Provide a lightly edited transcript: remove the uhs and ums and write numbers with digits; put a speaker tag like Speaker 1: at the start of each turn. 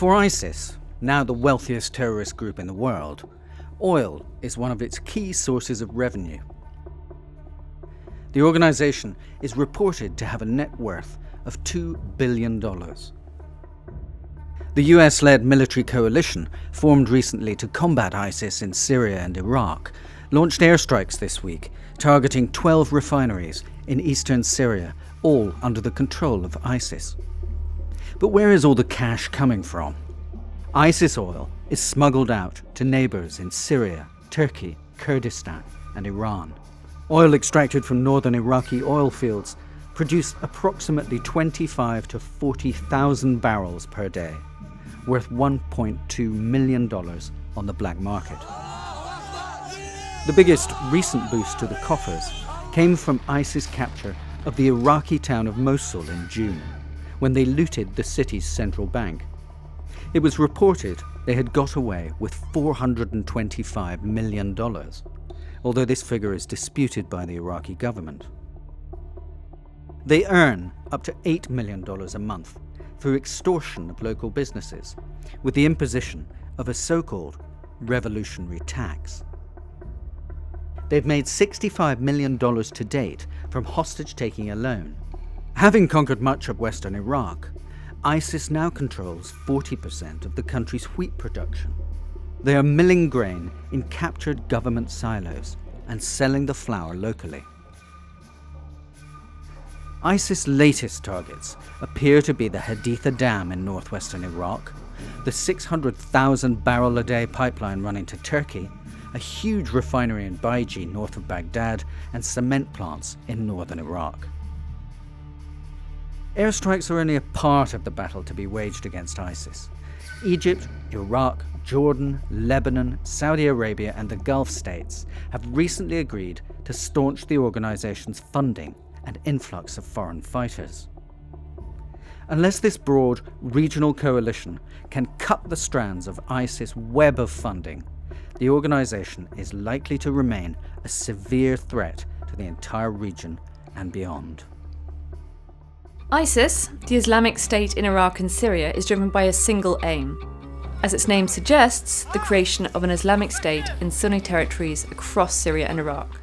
Speaker 1: For ISIS, now the wealthiest terrorist group in the world, oil is one of its key sources of revenue. The organization is reported to have a net worth of $2 billion. The US-led military coalition, formed recently to combat ISIS in Syria and Iraq, launched airstrikes this week, targeting 12 refineries in eastern Syria, all under the control of ISIS. But where is all the cash coming from? ISIS oil is smuggled out to neighbours in Syria, Turkey, Kurdistan and Iran. Oil extracted from northern Iraqi oil fields produce approximately 25 to 40,000 barrels per day, worth $1.2 million on the black market. The biggest recent boost to the coffers came from ISIS' capture of the Iraqi town of Mosul in June, when they looted the city's central bank. It was reported they had got away with $425 million, although this figure is disputed by the Iraqi government. They earn up to $8 million a month through extortion of local businesses, with the imposition of a so-called revolutionary tax. They've made $65 million to date from hostage-taking alone. Having conquered much of western Iraq, ISIS now controls 40% of the country's wheat production. They are milling grain in captured government silos and selling the flour locally. ISIS' latest targets appear to be the Haditha Dam in northwestern Iraq, the 600,000 barrel a day pipeline running to Turkey, a huge refinery in Baiji north of Baghdad, and cement plants in northern Iraq. Airstrikes are only a part of the battle to be waged against ISIS. Egypt, Iraq, Jordan, Lebanon, Saudi Arabia and the Gulf states have recently agreed to staunch the organization's funding and influx of foreign fighters. Unless this broad regional coalition can cut the strands of ISIS' web of funding, the organization is likely to remain a severe threat to the entire region and beyond.
Speaker 2: ISIS, the Islamic State in Iraq and Syria, is driven by a single aim. As its name suggests, the creation of an Islamic State in Sunni territories across Syria and Iraq.